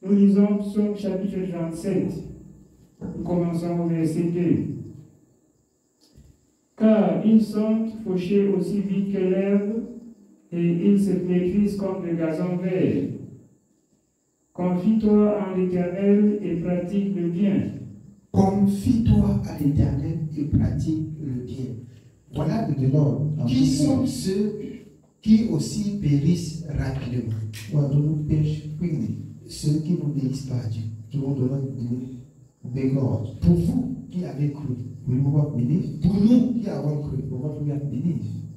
Nous lisons Psaume chapitre 37. Nous commençons au verset 2. Car ils sont fauchés aussi vite que l'herbe, et ils se flétrissent comme le gazon vert. Confie-toi en l'Éternel et pratique le bien. Confie-toi à l'Éternel et pratique le bien. Voilà qui sont ceux qui aussi périssent rapidement. Ceux qui n'obéissent pas à Dieu. Pour vous qui avez cru, pour nous qui avons cru,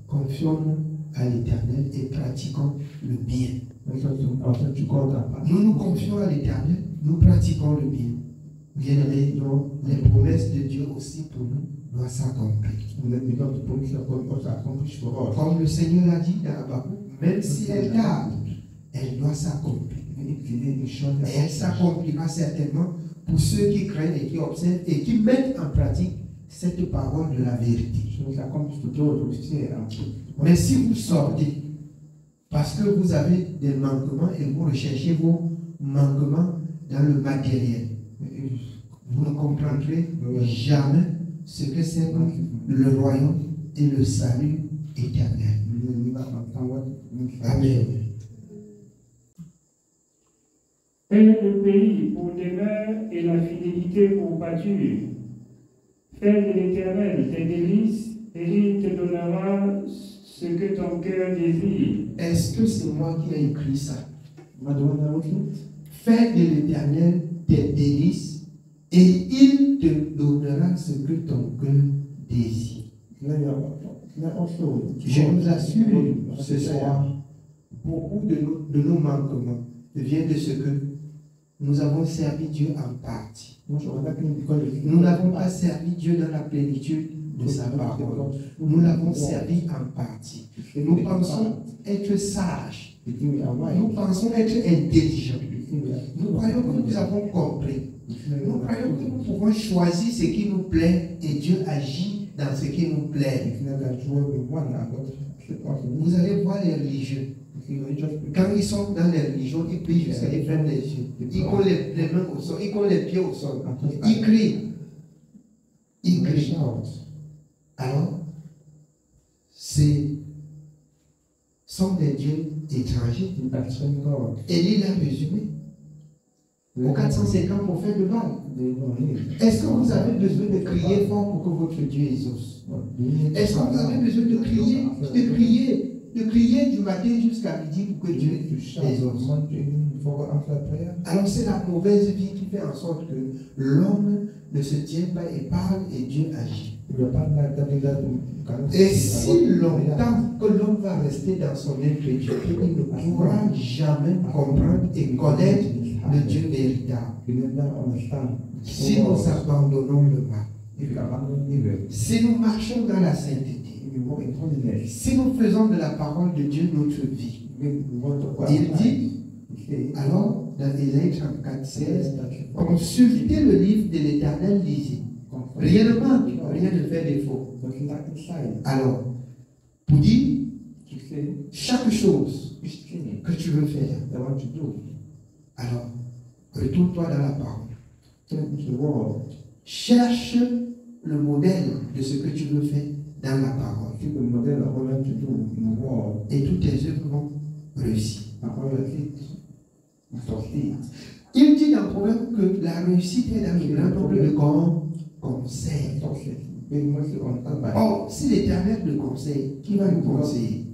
confions-nous à l'Éternel et pratiquons le bien. Nous nous confions à l'Éternel, nous pratiquons le bien. Bien-aimés, les promesses de Dieu aussi pour nous doivent s'accomplir. Comme le Seigneur l'a dit dans Habakkuk, même si elle tarde, elle doit s'accomplir. Et elle s'accomplira certainement pour ceux qui craignent et qui observent et qui mettent en pratique cette parole de la vérité. Mais si vous sortez parce que vous avez des manquements et vous recherchez vos manquements dans le matériel, vous ne comprendrez jamais ce que c'est le royaume et le salut éternel. Amen. Paie le pays pour demeure et la fidélité pour pâture. Fais de l'Éternel tes délices et il te donnera ce que ton cœur désire. Est-ce que c'est moi qui ai écrit ça? Fais de l'Éternel tes délices et il te donnera ce que ton cœur désire. Je vous assure ce soir, beaucoup de nos manquements viennent de ce que nous avons servi Dieu en partie. Nous n'avons pas servi Dieu dans la plénitude de sa parole. Nous l'avons servi en partie. Nous pensons être sages. Nous pensons être intelligents. Nous croyons que nous avons compris. Nous croyons que nous pouvons choisir ce qui nous plaît et Dieu agit dans ce qui nous plaît. Vous allez voir les religieux. Quand ils sont dans les religions, ils prient jusqu'à ils ferment les yeux. Ils collent les mains au sol, ils collent les pieds au sol. Ils crient. Ils crient. Alors, sont des dieux étrangers. Et il a résumé aux 450 prophètes de Baal. Est-ce que vous avez besoin de crier fort pour que votre Dieu exauce? Est-ce que vous avez besoin de crier du matin jusqu'à midi pour que Dieu exauce? Alors c'est la mauvaise vie qui fait en sorte que l'homme ne se tient pas et parle et Dieu agit. Et si longtemps que l'homme va rester dans son incrédulité, il ne pourra jamais comprendre et connaître le Dieu véritable. Si nous abandonnons le mal, si nous marchons dans la sainteté, si nous faisons de la parole de Dieu notre vie, il dit, alors dans Ésaïe 34, 16, consultez le livre de l'Éternel, lisez. Rien ne manque, rien ne fait défaut. Alors, pour dire, chaque chose que tu veux faire, alors, retourne-toi dans la parole. Cherche le modèle de ce que tu veux faire dans la parole. Et toutes tes œuvres vont réussir. Il dit dans le Proverbe que la réussite est dans le grand nombre de conseils. Or, si l'Éternel le conseille, qui va nous conseiller?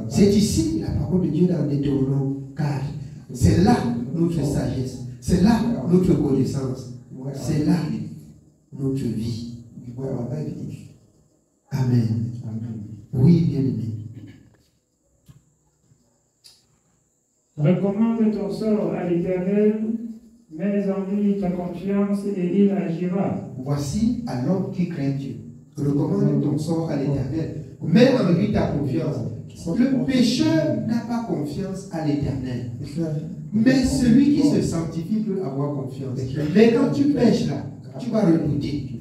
C'est ici la parole de Dieu dans Deutéronome 4. C'est là notre sagesse. C'est là notre connaissance. C'est là notre vie. Amen. Oui, bien-aimé. Recommande ton sort à l'Éternel, mets en lui ta confiance et il agira. Voici à l'homme qui craint Dieu. Recommande ton sort à l'Éternel, mets en lui ta confiance. Le pécheur n'a pas confiance à l'Éternel. Mais celui qui se sanctifie peut avoir confiance. Mais quand tu pêches là, tu vas redouter.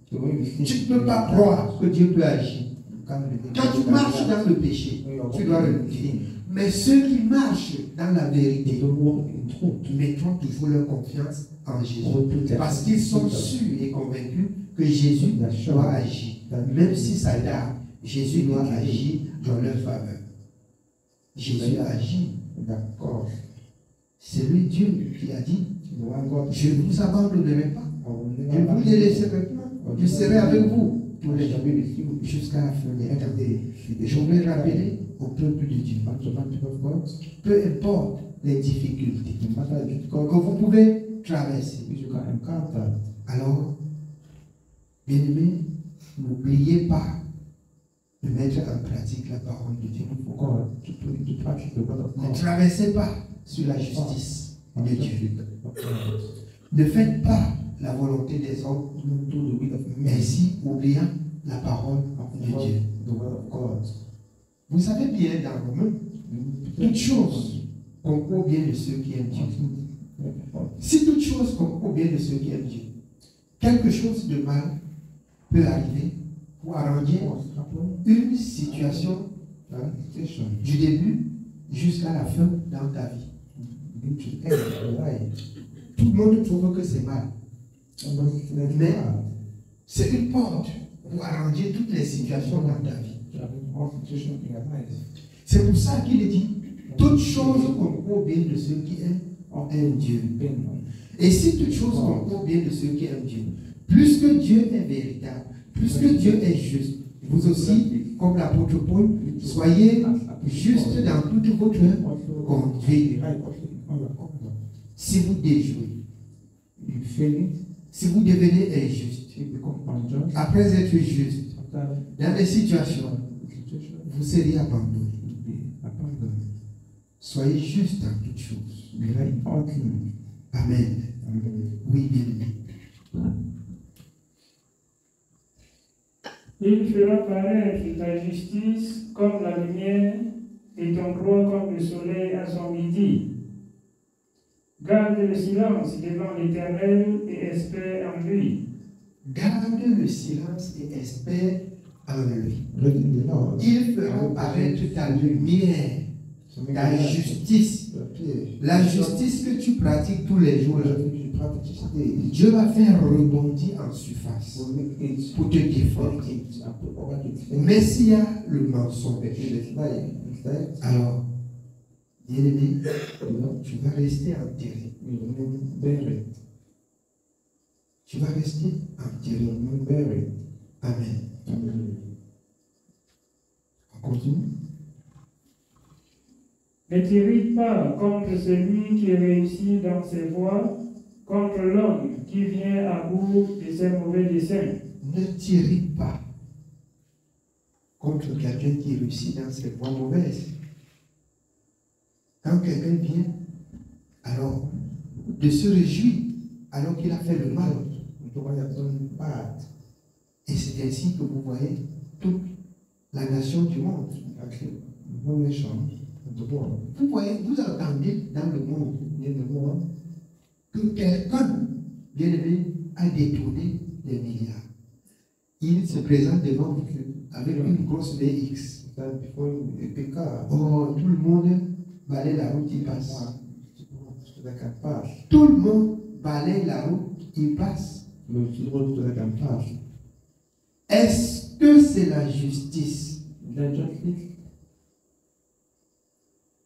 Tu ne peux pas croire que Dieu peut agir. Quand tu marches dans le péché, tu dois redouter. Mais ceux qui marchent dans la vérité, mettront toujours leur confiance en Jésus. Parce qu'ils sont sûrs et convaincus que Jésus doit agir. Même si ça tarde, Jésus doit agir dans leur faveur. Jésus agit. D'accord. C'est lui Dieu qui a dit, je ne vous abandonnerai pas. Je ne vous laisserai pas. Je serai avec vous tous les jours jusqu'à la fin des temps. Et je voulais rappeler au peuple de Dieu, peu importe les difficultés que vous pouvez traverser. Alors, bien-aimés, n'oubliez pas de mettre en pratique la parole de Dieu. Ne traversez pas sur la justice de Dieu. Ne faites pas la volonté des hommes, mais si oubliant la parole de Dieu. Vous savez bien dans Romains, toute chose concourt bien de ceux qui aiment Dieu. Si toute chose concourt bien de ceux qui aiment Dieu, quelque chose de mal peut arriver pour arranger une situation du début jusqu'à la fin dans ta vie. Tout le monde trouve que c'est mal. Mais c'est une porte pour arranger toutes les situations dans ta vie. C'est pour ça qu'il dit, toute chose concourt bien de ceux qui aiment Dieu. Et si toute chose concourt bien de ceux qui aiment Dieu, plus que Dieu est véritable, plus que Dieu est juste, vous aussi, comme l'apôtre Paul, soyez juste dans toute votre conduite. Si vous déjouez, si vous devenez injuste, après être juste, dans des situations, vous serez abandonné. Soyez juste dans toutes choses. Amen. Oui, bien-aimé. Il fera paraître ta justice comme la lumière et ton droit comme le soleil à son midi. Garde le silence devant l'Éternel et espère en lui. Garde le silence et espère en lui. Il fera paraître ta lumière, ta justice, la justice que tu pratiques tous les jours. Dieu va faire rebondir en surface pour te défendre. Mais s'il y a le mensonge, alors, bien-aimé, tu vas rester enterré. Tu vas rester enterré. Amen. On continue. Ne t'irrite pas contre celui qui réussit dans ses voies, contre l'homme qui vient à bout de ses mauvais desseins. Ne t'irrite pas contre quelqu'un qui réussit dans ses voies mauvaises. Quand quelqu'un vient, alors, de se réjouir alors qu'il a fait le mal. Et c'est ainsi que vous voyez toute la nation du monde. Vous voyez, vous entendez dans le monde que quelqu'un, bien aimé, a détourné des milliards. Il se présente devant vous avec une grosse VX. Oh, tout le monde balaye la route, il passe. Tout le monde balaye la route, il passe. Est-ce que c'est la justice?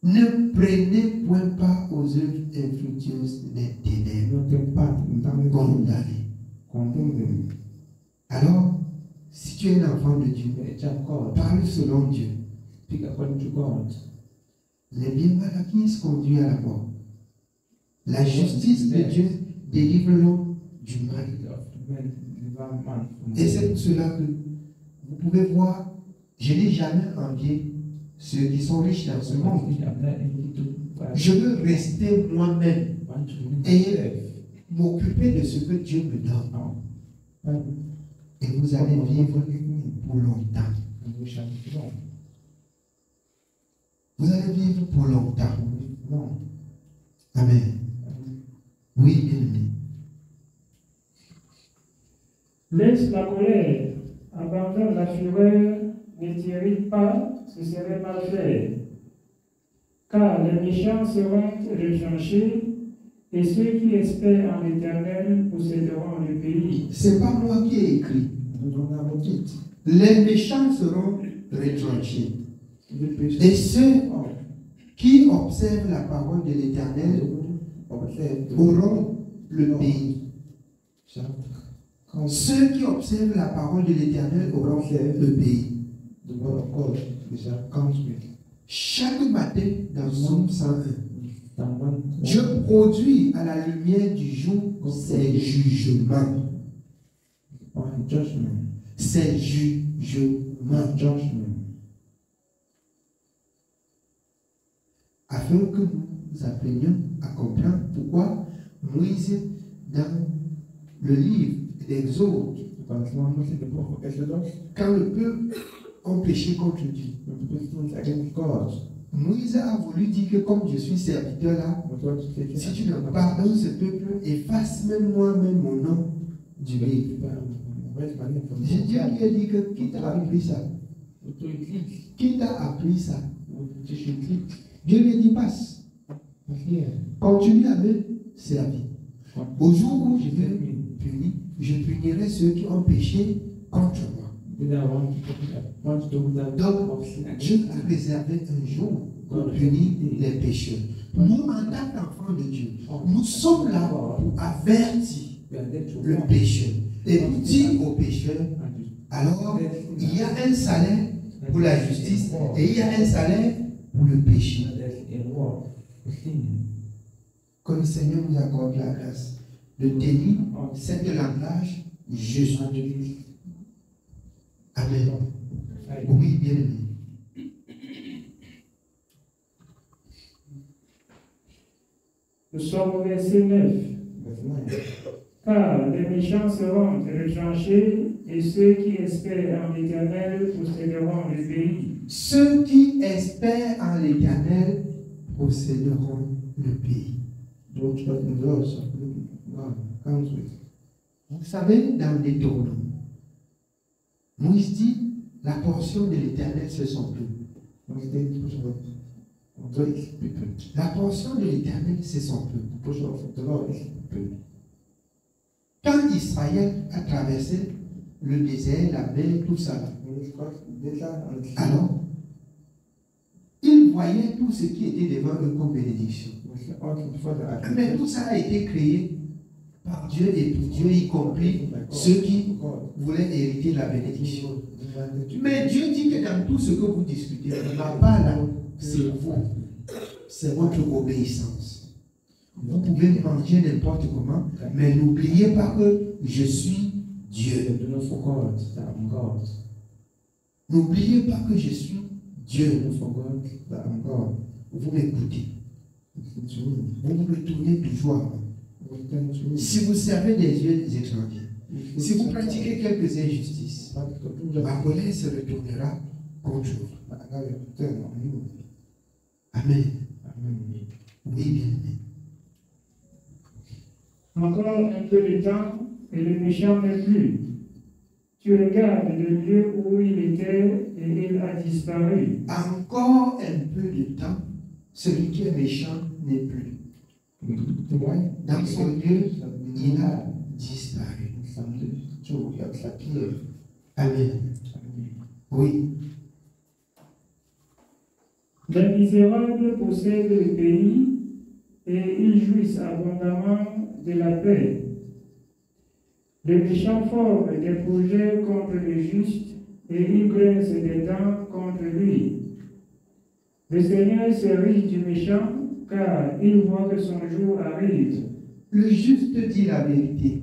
Ne prenez point part aux œuvres infructueuses des ténèbres. Condamnés. Alors, si tu es un enfant de Dieu, parle selon Dieu. Les biens mal acquis conduisent à la mort. La justice de Dieu délivre l'homme du mal. Et c'est pour cela que vous pouvez voir, je n'ai jamais envié ceux qui sont riches dans ce monde. Je veux rester moi-même et m'occuper de ce que Dieu me donne. Et vous allez vivre pour longtemps. Vous allez vivre pour longtemps. Amen. Oui, bien-aimé. Laisse la colère, abandonne la fureur, ne t'irrite pas, ce serait mal fait. Car les méchants seront retranchés Et ceux qui espèrent en l'Éternel posséderont le pays. C'est pas moi qui ai écrit. Les méchants seront retranchés. Et ceux qui observent la parole de l'Éternel auront le pays. Ceux qui observent la parole de l'Éternel auront le pays. Chaque matin dans Psaume 101, Dieu produit à la lumière du jour ses jugements. Ses jugements. Afin que nous apprenions à comprendre pourquoi Moïse, dans le livre d'Exode, quand le peuple a péché contre Dieu, Moïse a voulu dire que comme je suis serviteur là, si tu ne pardonnes ce peuple, efface même moi-même mon nom du livre. Dieu lui a dit que qui t'a appris ça? Qui t'a appris ça? Dieu lui a dit passe. Continue à me servir. Au jour où je vais punir, je punirai ceux qui ont péché contre moi. Donc, Dieu a réservé un jour pour punir les pécheurs. Nous, en tant qu'enfants de Dieu, nous sommes là pour avertir le pécheur et pour dire au pécheur, alors il y a un salaire pour la justice et il y a un salaire pour le péché. Que le Seigneur nous accorde la grâce de tenir cette langage juste. Amen. Oui, bien aimé. Nous sommes au verset 9. Car les méchants seront retranchés et ceux qui espèrent en l'Éternel posséderont le pays. Ceux qui espèrent en l'Éternel posséderont le pays. Vous savez, dans Deutéronome, Moïse dit, la portion de l'Éternel, c'est son peuple. La portion de l'Éternel, c'est son peuple. Quand Israël a traversé le désert, la mer, tout ça, alors, ils voyaient tout ce qui était devant eux comme bénédiction. Mais tout ça a été créé par Dieu et pour Dieu, y compris ceux qui voulaient hériter la bénédiction. Mais Dieu dit que dans tout ce que vous discutez, ma part là, c'est vous. C'est votre obéissance. Vous pouvez manger n'importe comment, mais n'oubliez pas que je suis Dieu. N'oubliez pas que je suis Dieu. Vous m'écoutez. Vous vous retournez toujours à moi. Si vous servez des yeux des étrangers, si vous pratiquez quelques injustices, ma colère se retournera contre vous. Amen. Oui, bien aimé. Encore un peu de temps et le méchant n'est plus. Tu regardes le lieu où il était et il a disparu. Encore un peu de temps, celui qui est méchant n'est plus. Dans son lieu, il a disparu. Amen. Oui. Les misérables possèdent le pays et ils jouissent abondamment de la paix. Les méchants forment des projets contre le juste et ils grincent des dents contre lui. Le Seigneur se rit du méchant car il voit que son jour arrive. Le juste dit la vérité,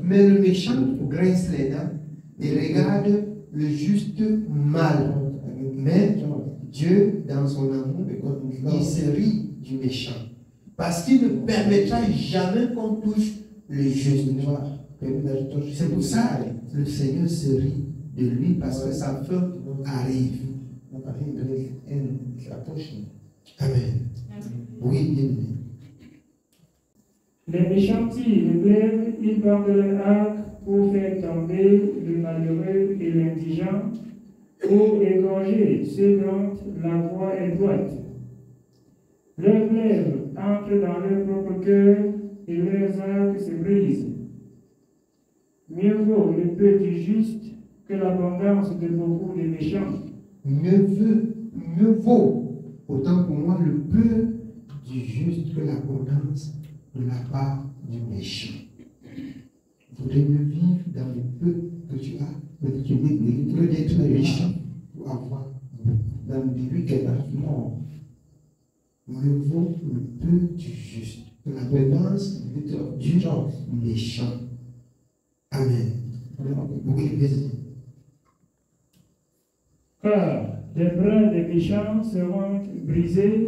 mais le méchant grince les dents et regarde le juste mal. Mais Dieu, dans son amour, il se rit du méchant. Parce qu'il ne permettra jamais qu'on touche le juste. C'est pour ça que le Seigneur se rit de lui, parce que sa fin arrive. Amen. Oui, bien. Les méchants tirent le glaive, ils bandent leur arc pour faire tomber le malheureux et l'indigent, pour égorger ceux dont la voie est droite. Leurs glaives entrent dans leur propre cœur et leurs arcs se brisent. Mieux vaut le peu du juste que l'abondance de beaucoup de méchants. Mieux vaut, autant pour moi, le peu du juste que l'abondance de la part du méchant. Il faudrait mieux vivre dans le peu que tu as, que d'être méchant pour avoir dans le début qu'elle a mort. Mieux vaut le peu du juste que l'abondance du méchant. Amen. Oui, vas-y. Car les bras des méchants seront brisés,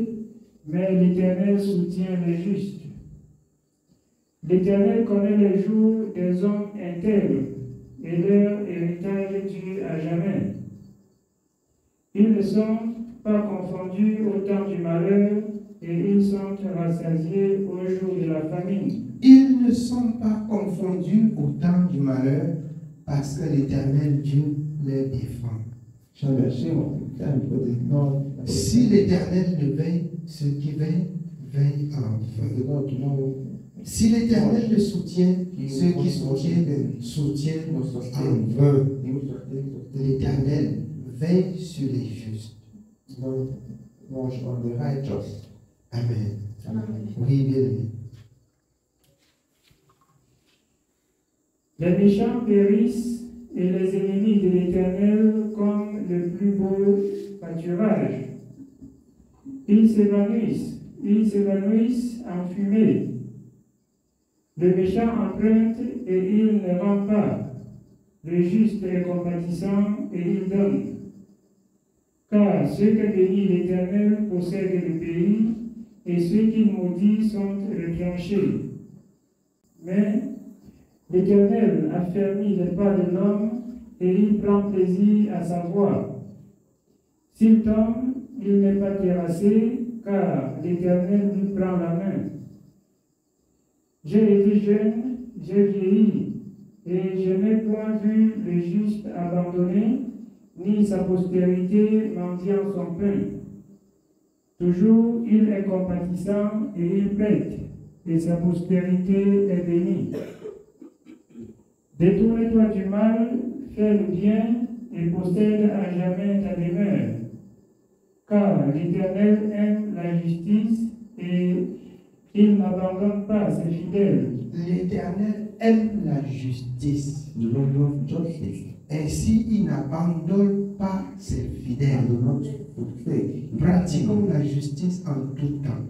mais l'Éternel soutient les justes. L'Éternel connaît les jours des hommes intègres et leur héritage dure à jamais. Ils ne sont pas confondus au temps du malheur et ils sont rassasiés au jour de la famine. Ils ne sont pas confondus au temps du malheur parce que l'Éternel Dieu les défend. Si l'Éternel ne veille, ceux qui veillent, veillent en vain. Si l'Éternel le soutient, ceux qui soutiennent en vain. L'Éternel veille sur les justes. Amen. Oui, bien aimé. Les méchants périssent et les ennemis de l'Éternel comme le plus beau pâturage. Ils s'évanouissent en fumée. Le méchant emprunte et il ne rend pas. Le juste est compatissant et il donne. Car ceux que bénit l'Éternel possèdent le pays, et ceux qu'il maudit sont retranchés. Mais l'Éternel affermit les pas de l'homme, et il prend plaisir à sa voie. S'il tombe, il n'est pas terrassé, car l'Éternel lui prend la main. J'ai été jeune, j'ai vieilli, et je n'ai point vu le juste abandonné, ni sa postérité mendiant son pain. Toujours il est compatissant et il prête, et sa postérité est bénie. Détourne-toi du mal, fais le bien, et possède à jamais ta demeure. Car l'Éternel aime la justice, et il n'abandonne pas ses fidèles. L'Éternel aime la justice. Ainsi, il n'abandonne pas ses fidèles. Pratiquons la justice en tout temps,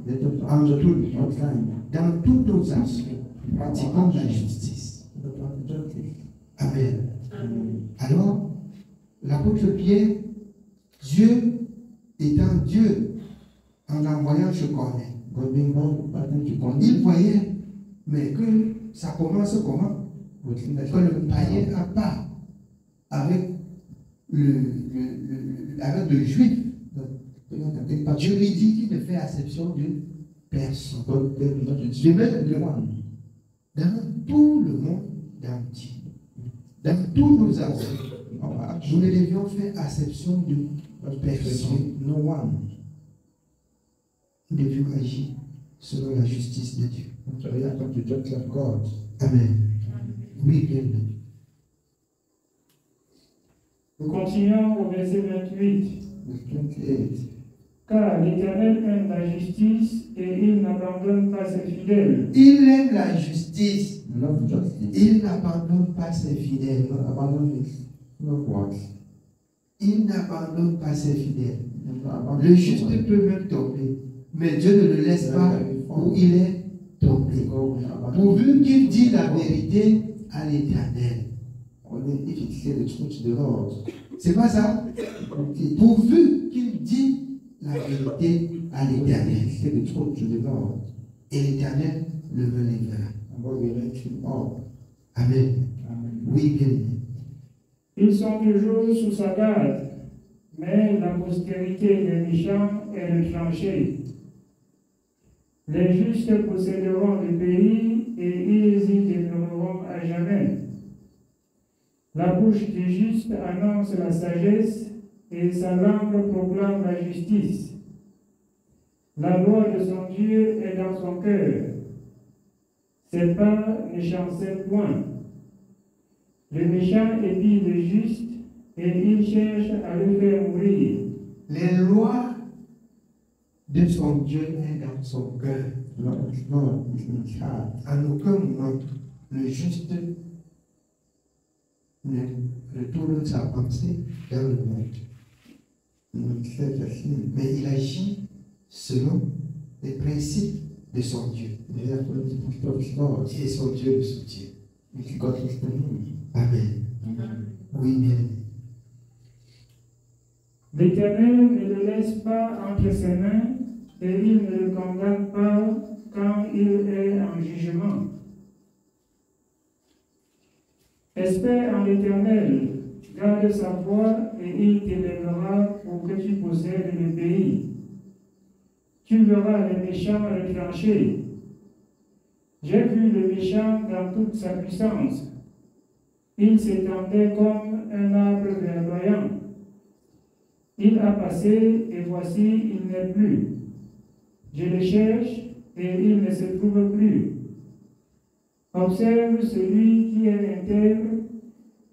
dans tous nos actions. Pratiquons la justice. Amen. Alors, l'apôtre Pierre, Dieu étant Dieu, en envoyant je connais. Il voyait, mais que ça commence comment? Que le païen a part avec le juif. Dieu lui dit qu'il ne fait acception de personne. De même, dans tout le monde entier, dans tous nos actions, nous ne devions faire acception de personne. Nous devions agir selon la justice de Dieu. Amen. Oui, bien. Nous continuons au verset 28. Car l'Éternel aime la justice et il n'abandonne pas ses fidèles. Il aime la justice. Il n'abandonne pas ses fidèles. Il n'abandonne pas ses fidèles. Le juste peut même tomber, mais Dieu ne le laisse pas où il est tombé. Pourvu qu'il dit la vérité à l'Éternel. C'est pas ça? Pourvu qu'il dit la vérité à l'Éternel. Et l'Éternel le relèvera. Amen. Oui, bien. Ils sont toujours sous sa garde, mais la postérité des méchants est retranchée. Les justes posséderont le pays et ils y demeureront à jamais. La bouche du juste annonce la sagesse et sa langue proclame la justice. La loi de son Dieu est dans son cœur. Ses pas ne chancellent point. Le méchant épie le juste et il cherche à le faire mourir. Les lois de son Dieu est dans son cœur. À aucun moment, le juste ne retourne sa pensée vers le monde. Mais il agit selon les principes de son Dieu. Et son Dieu le soutient. Amen. Oui, bien. L'Éternel ne le laisse pas entre ses mains et il ne le condamne pas quand il est en jugement. Espère en l'Éternel, garde sa voie et il t'élèvera pour que tu possèdes le pays. Tu verras les méchants retranchés. J'ai vu le méchant dans toute sa puissance. Il s'étendait comme un arbre verdoyant. Il a passé et voici, il n'est plus. Je le cherche et il ne se trouve plus. Observe celui qui est intègre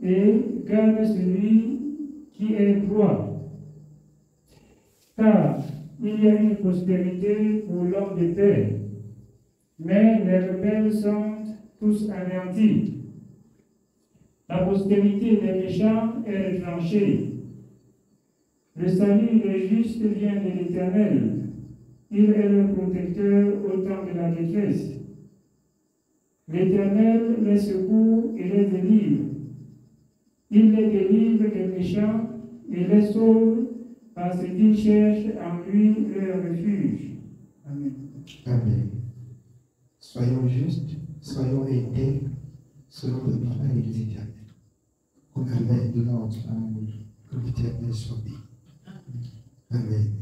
et garde celui qui est droit. Car il y a une prospérité pour l'homme de paix, mais les rebelles sont tous anéantis. La postérité des méchants est retranchée. Le salut des justes vient de l'Éternel. Il est le protecteur au temps de la détresse. L'Éternel les secourt et les délivre. Il les délivre des méchants et les sauve parce qu'ils cherchent en lui leur refuge. Amen. Amen. Soyons justes, soyons intègres, selon le pareil de l'Éternel. Amen. Que l'Éternel soit béni. Amen.